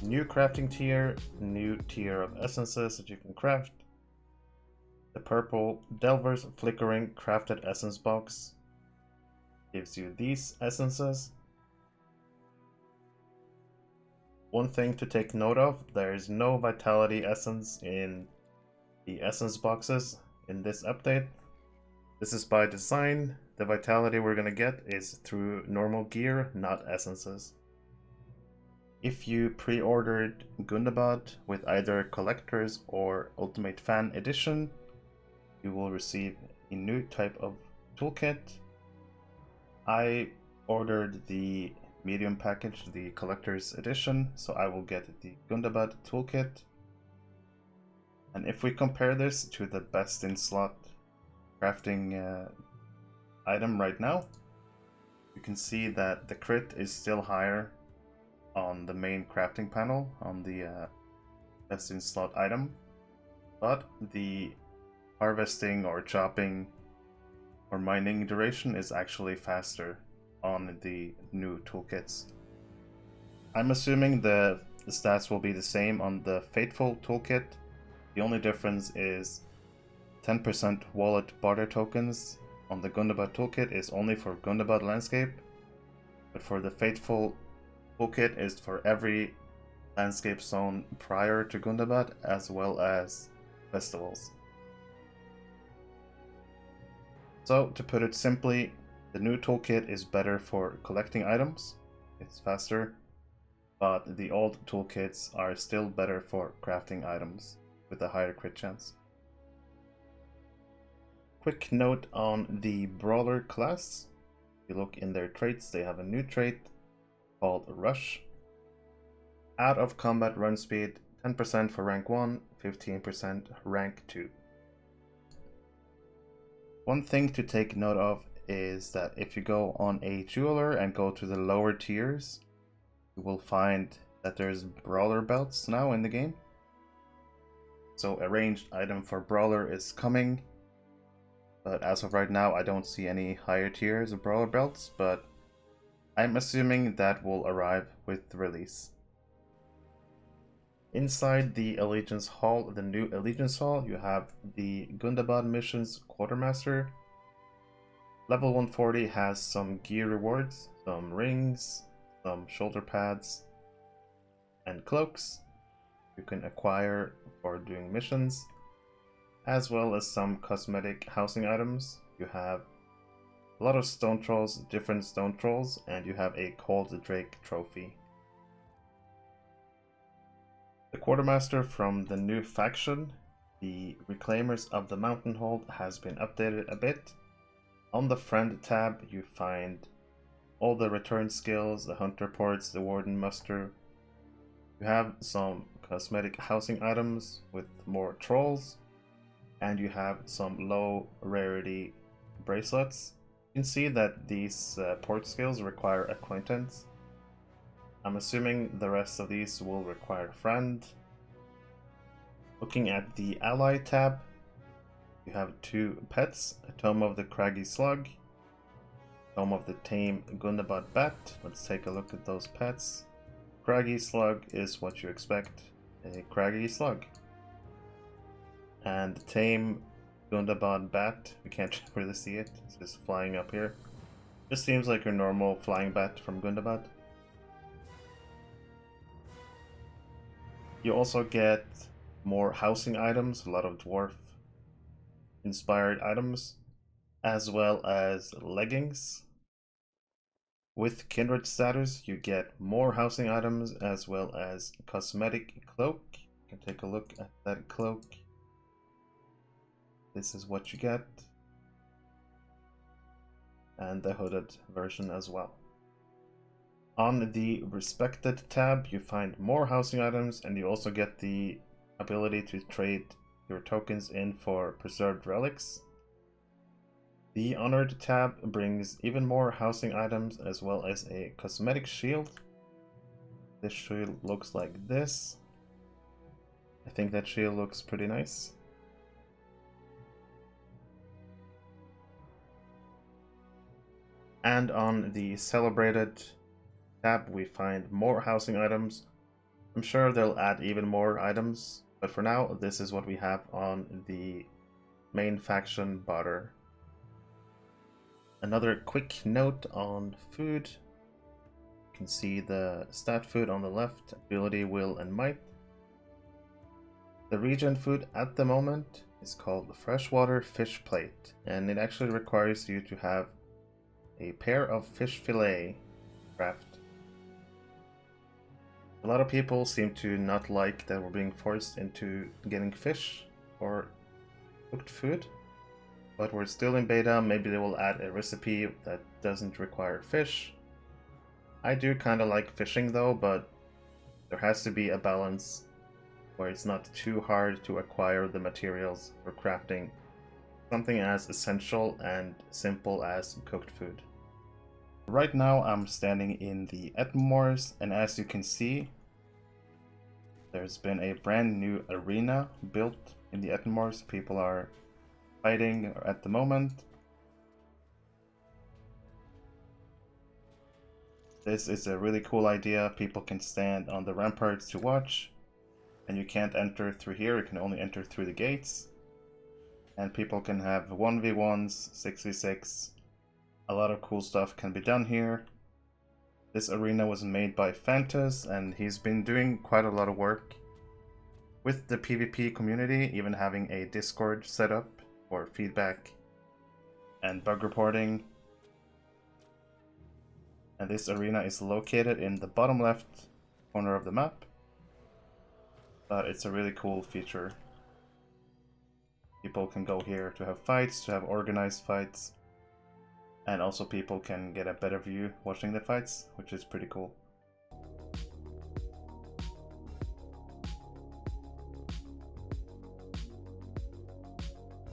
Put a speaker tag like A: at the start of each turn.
A: New crafting tier, new tier of essences that you can craft. The purple Delver's Flickering Crafted Essence box gives you these essences. One thing to take note of, there is no vitality essence in the essence boxes in this update. This is by design. The vitality we're gonna get is through normal gear, not essences. If you pre-ordered Gundabad with either Collector's or Ultimate Fan Edition, you will receive a new type of toolkit. I ordered the medium package, the Collector's Edition, so I will get the Gundabad toolkit. And if we compare this to the best in slot crafting item right now, you can see that the crit is still higher on the main crafting panel on the best in slot item, but the harvesting or chopping or mining duration is actually faster on the new toolkits. I'm assuming the stats will be the same on the Fateful toolkit. The only difference is 10% wallet barter tokens on the Gundabad toolkit is only for Gundabad landscape, but for the Fateful toolkit is for every landscape zone prior to Gundabad as well as festivals. So to put it simply, the new toolkit is better for collecting items, it's faster, but the old toolkits are still better for crafting items with a higher crit chance. Quick note on the Brawler class. If you look in their traits, they have a new trait called Rush. Out of combat run speed, 10% for rank 1, 15% rank 2. One thing to take note of is that if you go on a jeweler and go to the lower tiers, you will find that there's Brawler belts now in the game. So a ranged item for Brawler is coming, but as of right now I don't see any higher tiers of Brawler belts, but I'm assuming that will arrive with the release. Inside the Allegiance Hall, the new Allegiance Hall, you have the Gundabad missions Quartermaster. Level 140 has some gear rewards, some rings, some shoulder pads, and cloaks you can acquire for doing missions, as well as some cosmetic housing items. You have a lot of stone trolls, different stone trolls, and you have a Cold Drake trophy. The Quartermaster from the new faction, the Reclaimers of the Mountain Hold, has been updated a bit. On the Friend tab, you find all the return skills, the Hunter ports, the Warden muster. You have some cosmetic housing items with more trolls, and you have some low rarity bracelets. You can see that these port skills require Acquaintance. I'm assuming the rest of these will require Friend. Looking at the Ally tab, you have two pets, a Tome of the Craggy Slug, Tome of the Tame Gundabad Bat. Let's take a look at those pets. Craggy Slug is what you expect, a Craggy Slug. And Tame Gundabad Bat, we can't really see it, it's just flying up here. Just seems like your normal flying bat from Gundabad. You also get more housing items, a lot of dwarf inspired items, as well as leggings. With Kindred status, you get more housing items as well as cosmetic cloak. You can take a look at that cloak. This is what you get. And the hooded version as well. On the Respected tab, you find more housing items, and you also get the ability to trade your tokens in for preserved relics. The Honored tab brings even more housing items as well as a cosmetic shield. This shield looks like this. I think that shield looks pretty nice. And on the Celebrated tab, we find more housing items, I'm sure they'll add even more items, but for now, this is what we have on the main faction Barter. Another quick note on food. You can see the stat food on the left, ability, will, and might. The regen food at the moment is called freshwater fish plate, and it actually requires you to have a pair of fish fillet craft. A lot of people seem to not like that we're being forced into getting fish or cooked food, but we're still in beta. Maybe they will add a recipe that doesn't require fish. I do kind of like fishing though, but there has to be a balance where it's not too hard to acquire the materials for crafting something as essential and simple as cooked food. Right now I'm standing in the Etmores, and as you can see, there's been a brand new arena built in the Etmores. People are fighting at the moment. This is a really cool idea. People can stand on the ramparts to watch, and you can't enter through here, you can only enter through the gates. And people can have 1v1s, 6v6. A lot of cool stuff can be done here. This arena was made by Fantas, and he's been doing quite a lot of work with the PvP community, even having a Discord set up for feedback and bug reporting. And this arena is located in the bottom left corner of the map, but it's a really cool feature. People can go here to have fights, to have organized fights, and also people can get a better view watching the fights, which is pretty cool.